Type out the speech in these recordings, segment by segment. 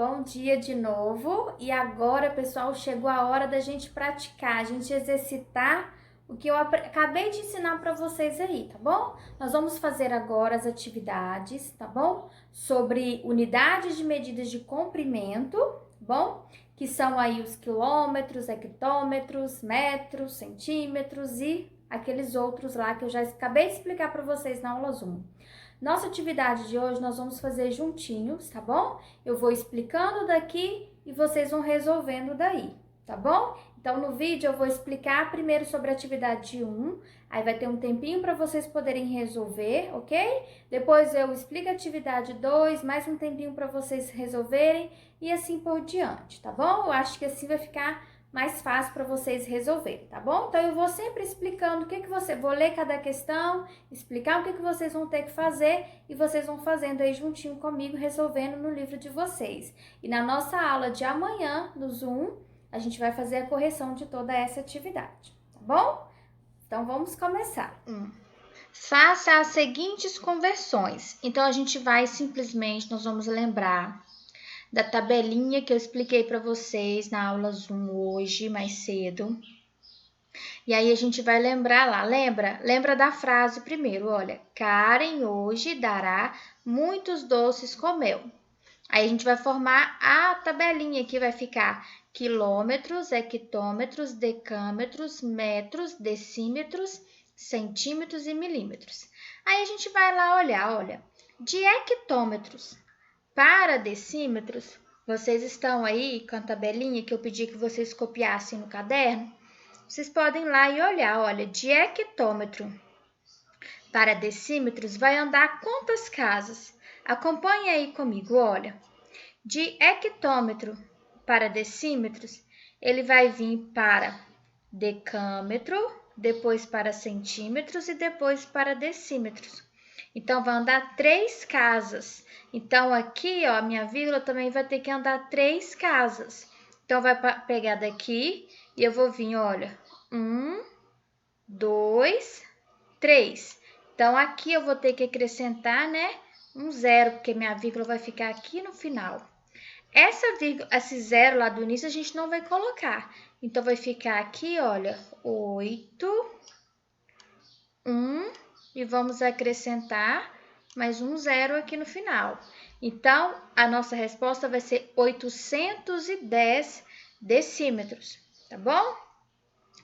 Bom dia de novo. E agora, pessoal, chegou a hora da gente praticar, a gente exercitar o que eu acabei de ensinar para vocês aí, tá bom? Nós vamos fazer agora as atividades, tá bom? Sobre unidades de medidas de comprimento, tá bom? Que são aí os quilômetros, hectômetros, metros, centímetros e aqueles outros lá que eu já acabei de explicar para vocês na aula Zoom. Nossa atividade de hoje nós vamos fazer juntinhos, tá bom? Eu vou explicando daqui e vocês vão resolvendo daí, tá bom? Então no vídeo eu vou explicar primeiro sobre a atividade 1, aí vai ter um tempinho para vocês poderem resolver, ok? Depois eu explico a atividade 2, mais um tempinho para vocês resolverem e assim por diante, tá bom? Eu acho que assim vai ficar mais fácil para vocês resolverem, tá bom? Então eu vou sempre explicando vou ler cada questão, explicar o que vocês vão ter que fazer e vocês vão fazendo aí juntinho comigo, resolvendo no livro de vocês. E na nossa aula de amanhã, no Zoom, a gente vai fazer a correção de toda essa atividade, tá bom? Então vamos começar. Faça as seguintes conversões. Então a gente vai nós vamos lembrar da tabelinha que eu expliquei para vocês na aula Zoom hoje, mais cedo. E aí a gente vai lembrar lá, lembra da frase primeiro, olha, Karen hoje dará muitos doces com mel. Aí a gente vai formar a tabelinha que vai ficar quilômetros, hectômetros, decâmetros, metros, decímetros, centímetros e milímetros. Aí a gente vai lá olhar, olha, de hectômetros para decímetros, vocês estão aí com a tabelinha que eu pedi que vocês copiassem no caderno? Vocês podem ir lá e olhar, olha, de hectômetro para decímetros vai andar quantas casas? Acompanhe aí comigo, olha. De hectômetro para decímetros, ele vai vir para decâmetro, depois para centímetros e depois para decímetros. Então, vai andar 3 casas. Então, aqui, ó, a minha vírgula também vai ter que andar 3 casas. Então, vai pegar daqui e eu vou vir, olha, 1, 2, 3. Então, aqui eu vou ter que acrescentar, né, um zero, porque minha vírgula vai ficar aqui no final. Esse zero lá do início a gente não vai colocar. Então, vai ficar aqui, olha, 8, 1, e vamos acrescentar mais um zero aqui no final. Então, a nossa resposta vai ser 810 decímetros, tá bom?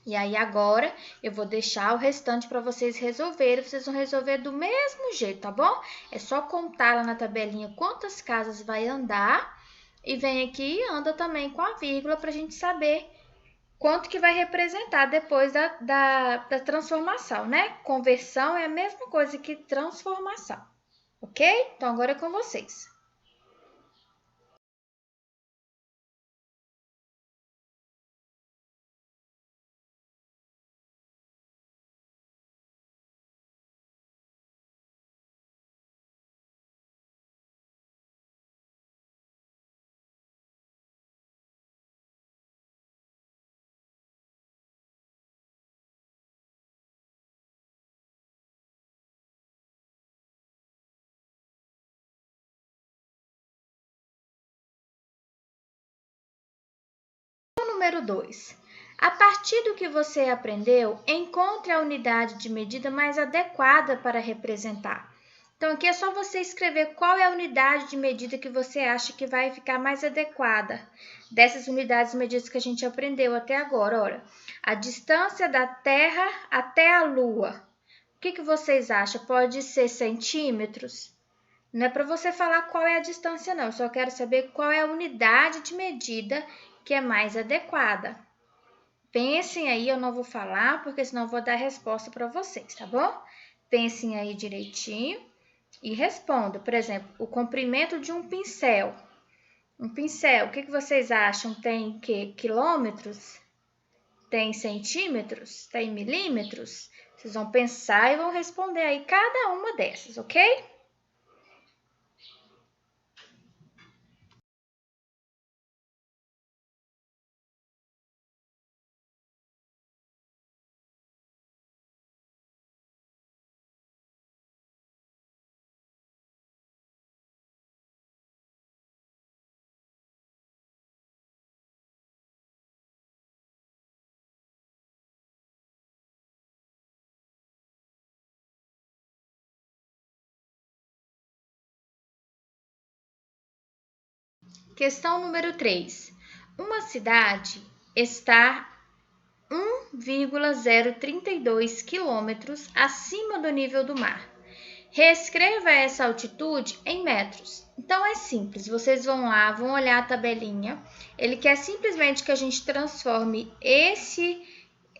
E aí, agora, eu vou deixar o restante para vocês resolverem. Vocês vão resolver do mesmo jeito, tá bom? É só contar lá na tabelinha quantas casas vai andar. E vem aqui e anda também com a vírgula para a gente saber quanto que vai representar depois da transformação, né? Conversão é a mesma coisa que transformação, ok? Então, agora é com vocês. Número 2. A partir do que você aprendeu, encontre a unidade de medida mais adequada para representar. Então, aqui é só você escrever qual é a unidade de medida que você acha que vai ficar mais adequada dessas unidades de medida que a gente aprendeu até agora. Olha, a distância da Terra até a Lua. O que vocês acham? Pode ser centímetros? Não é para você falar qual é a distância, não. Eu só quero saber qual é a unidade de medida que é mais adequada. Pensem aí, eu não vou falar, porque senão eu vou dar a resposta para vocês, tá bom? Pensem aí direitinho e respondam. Por exemplo, o comprimento de um pincel. Um pincel, o que vocês acham? Tem quilômetros? Tem centímetros? Tem milímetros? Vocês vão pensar e vão responder aí cada uma dessas, ok? Questão número 3. Uma cidade está 1,032 quilômetros acima do nível do mar. Reescreva essa altitude em metros. Então é simples, vocês vão lá, vão olhar a tabelinha. Ele quer simplesmente que a gente transforme essa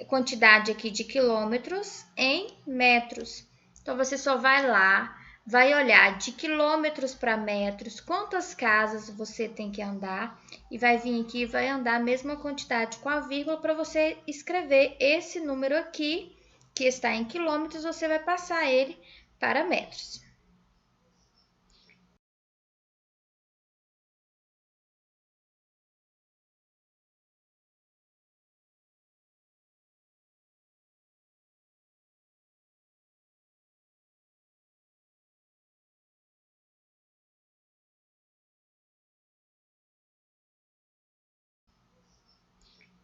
quantidade aqui de quilômetros em metros. Então você só vai lá, vai olhar de quilômetros para metros, quantas casas você tem que andar, e vai vir aqui e vai andar a mesma quantidade com a vírgula para você escrever esse número aqui, que está em quilômetros, você vai passar ele para metros.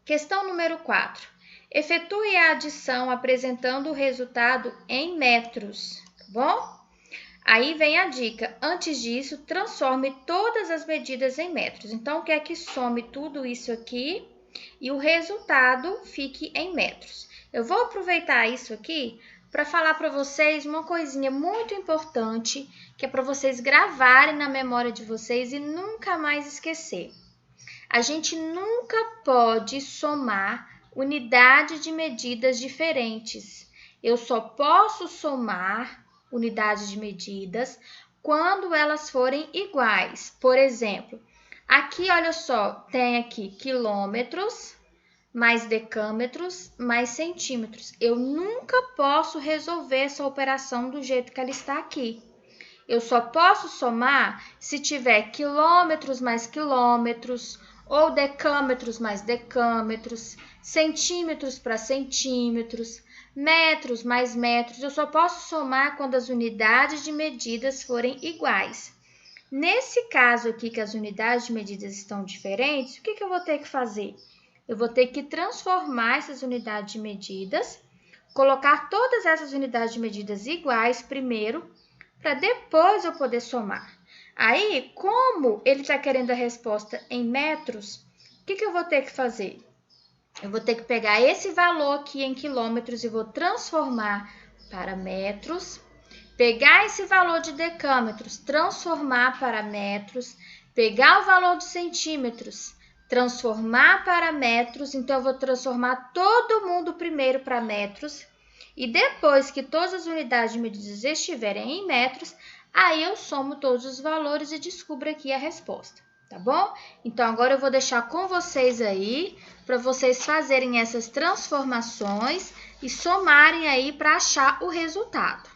Questão número 4. Efetue a adição apresentando o resultado em metros, tá bom? Aí vem a dica. Antes disso, transforme todas as medidas em metros. Então, quer que some tudo isso aqui e o resultado fique em metros. Eu vou aproveitar isso aqui para falar para vocês uma coisinha muito importante, que é para vocês gravarem na memória de vocês e nunca mais esquecer. A gente nunca pode somar unidade de medidas diferentes. Eu só posso somar unidades de medidas quando elas forem iguais. Por exemplo, aqui, olha só, tem aqui quilômetros, mais decâmetros, mais centímetros. Eu nunca posso resolver essa operação do jeito que ela está aqui. Eu só posso somar se tiver quilômetros mais quilômetros, ou decâmetros mais decâmetros, centímetros para centímetros, metros mais metros. Eu só posso somar quando as unidades de medidas forem iguais. Nesse caso aqui, que as unidades de medidas estão diferentes, o que eu vou ter que fazer? Eu vou ter que transformar essas unidades de medidas, colocar todas essas unidades de medidas iguais primeiro, para depois eu poder somar. Aí, como ele está querendo a resposta em metros, o que eu vou ter que fazer? Eu vou ter que pegar esse valor aqui em quilômetros e vou transformar para metros, pegar esse valor de decâmetros, transformar para metros, pegar o valor de centímetros, transformar para metros, então eu vou transformar todo mundo primeiro para metros, e depois que todas as unidades de medidas estiverem em metros, aí eu somo todos os valores e descubro aqui a resposta, tá bom? Então, agora eu vou deixar com vocês aí, para vocês fazerem essas transformações e somarem aí para achar o resultado.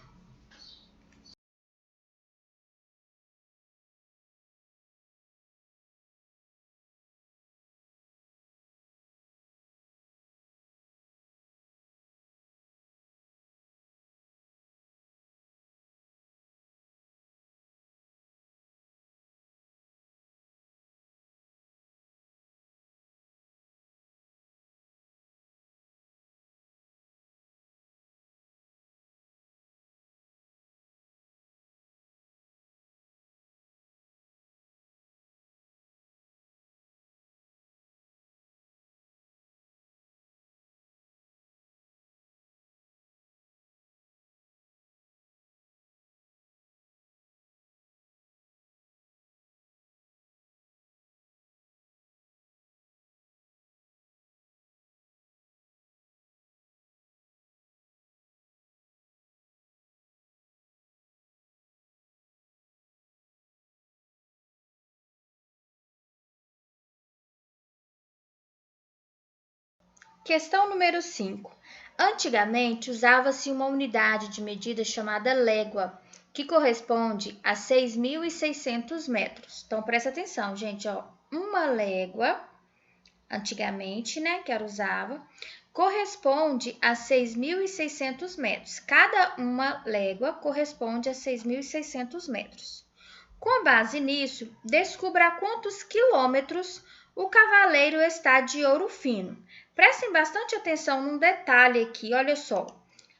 Questão número 5. Antigamente, usava-se uma unidade de medida chamada légua, que corresponde a 6.600 metros. Então, presta atenção, gente, ó. Uma légua, antigamente, né, que era usava, corresponde a 6.600 metros. Cada uma légua corresponde a 6.600 metros. Com base nisso, descubra a quantos quilômetros o cavaleiro está de Ouro Fino. Prestem bastante atenção num detalhe aqui, olha só.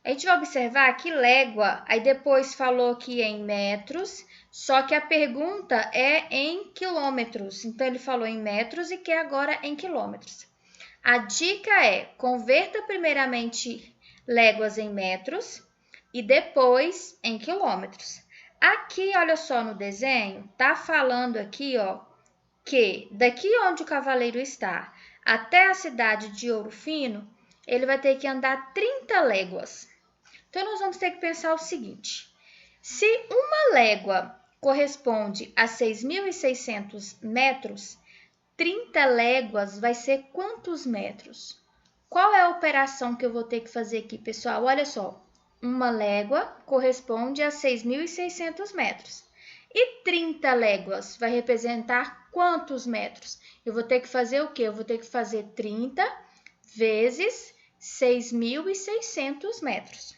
A gente vai observar que légua, aí depois falou que é em metros, só que a pergunta é em quilômetros. Então, ele falou em metros e quer agora em quilômetros. A dica é, converta primeiramente léguas em metros e depois em quilômetros. Aqui, olha só no desenho, tá falando aqui, ó, que daqui onde o cavaleiro está até a cidade de Ouro Fino, ele vai ter que andar 30 léguas. Então, nós vamos ter que pensar o seguinte: se uma légua corresponde a 6.600 metros, 30 léguas vai ser quantos metros? Qual é a operação que eu vou ter que fazer aqui, pessoal? Olha só, uma légua corresponde a 6.600 metros. E 30 léguas vai representar quantos metros? Eu vou ter que fazer o quê? Eu vou ter que fazer 30 vezes 6.600 metros.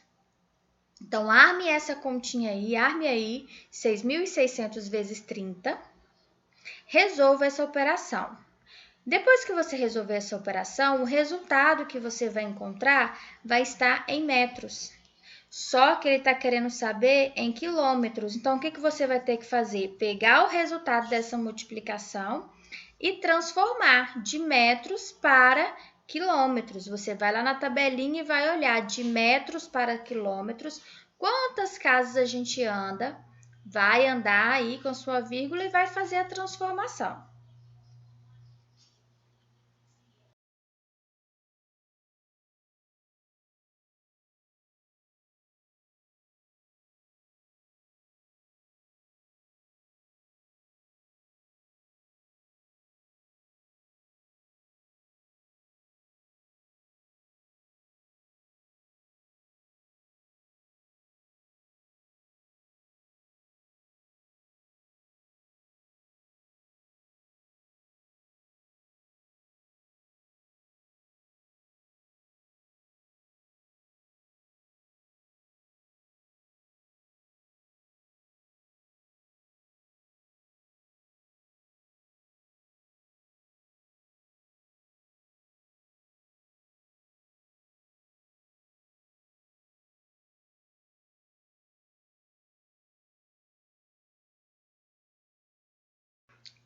Então, arme essa continha aí, 6.600 vezes 30. Resolva essa operação. Depois que você resolver essa operação, o resultado que você vai encontrar vai estar em metros. Só que ele está querendo saber em quilômetros. Então, o que você vai ter que fazer? Pegar o resultado dessa multiplicação e transformar de metros para quilômetros. Você vai lá na tabelinha e vai olhar de metros para quilômetros, quantas casas a gente anda, vai andar aí com sua vírgula e vai fazer a transformação.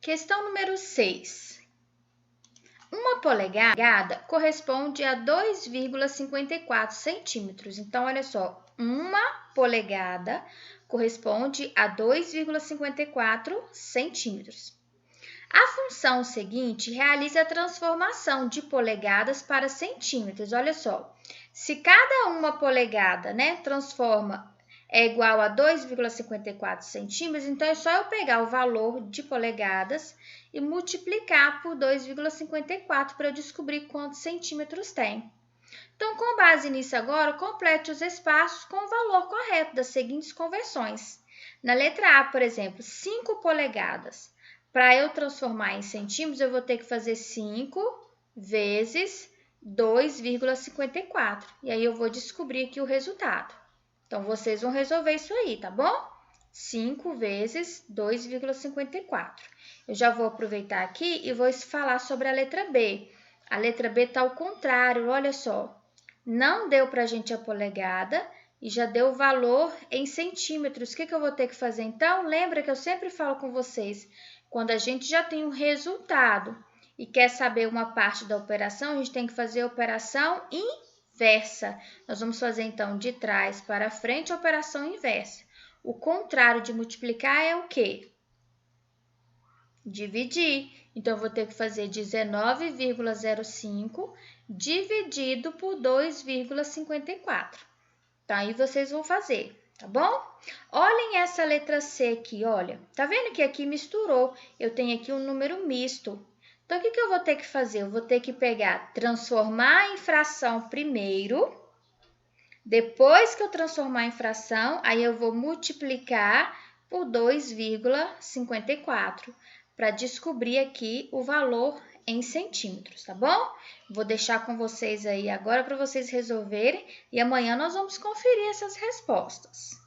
Questão número 6. Uma polegada corresponde a 2,54 centímetros. Então, olha só, uma polegada corresponde a 2,54 centímetros. A função seguinte realiza a transformação de polegadas para centímetros. Olha só, se cada uma polegada, transforma é igual a 2,54 centímetros, então é só eu pegar o valor de polegadas e multiplicar por 2,54 para eu descobrir quantos centímetros tem. Então, com base nisso agora, complete os espaços com o valor correto das seguintes conversões. Na letra A, por exemplo, 5 polegadas. Para eu transformar em centímetros, eu vou ter que fazer 5 vezes 2,54. E aí, eu vou descobrir aqui o resultado. Então, vocês vão resolver isso aí, tá bom? 5 vezes 2,54. Eu já vou aproveitar aqui e vou falar sobre a letra B. A letra B está ao contrário, olha só. Não deu para a gente a polegada e já deu o valor em centímetros. O que eu vou ter que fazer então? Lembra que eu sempre falo com vocês, quando a gente já tem um resultado e quer saber uma parte da operação, a gente tem que fazer a operação inversa. Nós vamos fazer então de trás para frente a operação inversa. O contrário de multiplicar é o quê? Dividir. Então, eu vou ter que fazer 19,05 dividido por 2,54. Então, aí vocês vão fazer, tá bom? Olhem essa letra C aqui, olha. Tá vendo que aqui misturou? Eu tenho aqui um número misto. Então, o que eu vou ter que fazer? Eu vou ter que pegar, transformar em fração primeiro. Depois que eu transformar em fração, aí eu vou multiplicar por 2,54 para descobrir aqui o valor em centímetros, tá bom? Vou deixar com vocês aí agora para vocês resolverem e amanhã nós vamos conferir essas respostas.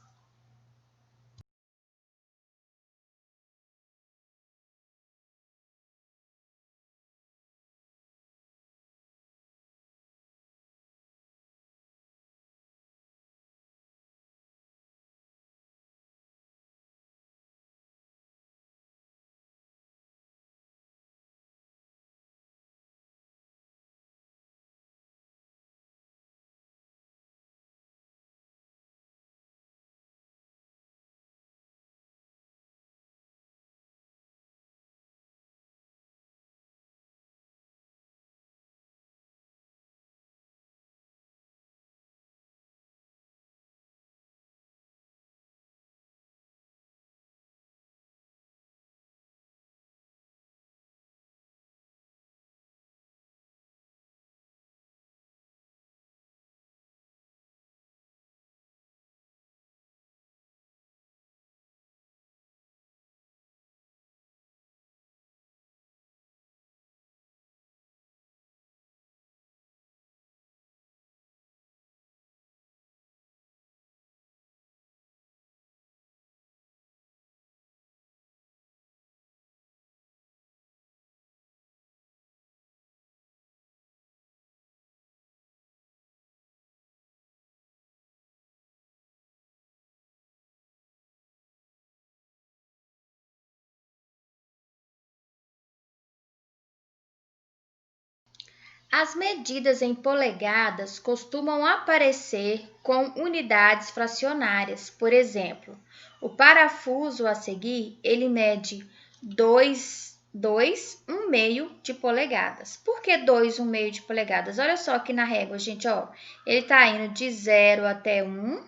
As medidas em polegadas costumam aparecer com unidades fracionárias. Por exemplo, o parafuso a seguir, ele mede 2,1 de polegadas. Por que 2,1 de polegadas? Olha só aqui na régua, gente, ó. Ele está indo de 0 até 1,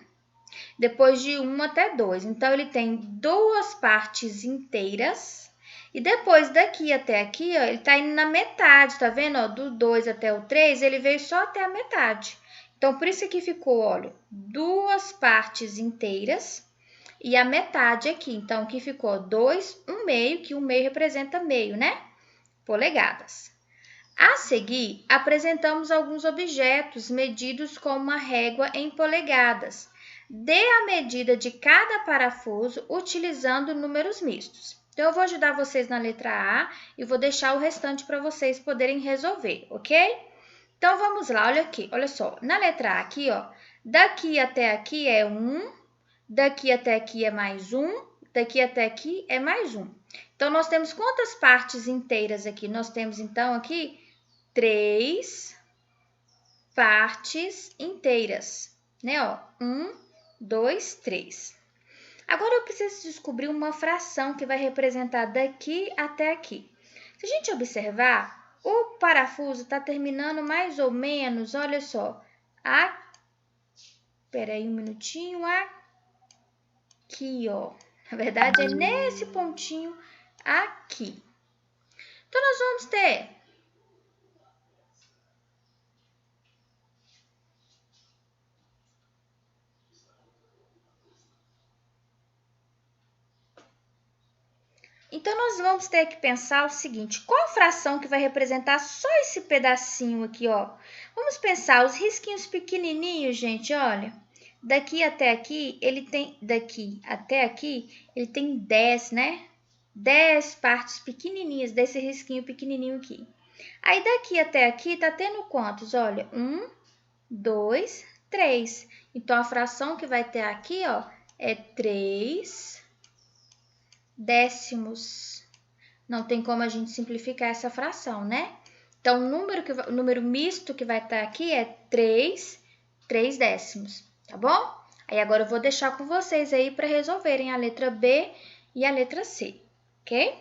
depois de 1 até 2. Então, ele tem duas partes inteiras. E depois daqui até aqui, ó, ele tá indo na metade, tá vendo? Ó, do 2 até o 3, ele veio só até a metade. Então, por isso que ficou, olha, duas partes inteiras e a metade aqui. Então, aqui ficou 2,1, que 1/2 representa meio, né? Polegadas. A seguir, apresentamos alguns objetos medidos com uma régua em polegadas. Dê a medida de cada parafuso utilizando números mistos. Então, eu vou ajudar vocês na letra A e vou deixar o restante para vocês poderem resolver, ok? Então, vamos lá, olha aqui, olha só. Na letra A aqui, ó, daqui até aqui é 1, daqui até aqui é mais 1, daqui até aqui é mais 1. Então, nós temos quantas partes inteiras aqui? Nós temos, então, aqui 3 partes inteiras, né? Ó, 1, 2, 3. Agora eu preciso descobrir uma fração que vai representar daqui até aqui. Se a gente observar, o parafuso está terminando mais ou menos, olha só, espera aí um minutinho, aqui, ó. Na verdade, é nesse pontinho aqui. Então, nós vamos ter Então, nós vamos ter que pensar o seguinte, qual fração que vai representar só esse pedacinho aqui, ó? Vamos pensar, os risquinhos pequenininhos, gente, olha. Daqui até aqui, ele tem 10, né? 10 partes pequenininhas desse risquinho pequenininho aqui. Aí, daqui até aqui, tá tendo quantos? Olha, 1, 2, 3. Então, a fração que vai ter aqui, ó, é 3 décimos. Não tem como a gente simplificar essa fração, né? Então, o número misto que vai estar aqui é 3 décimos, tá bom? Aí, agora eu vou deixar com vocês aí para resolverem a letra B e a letra C, ok?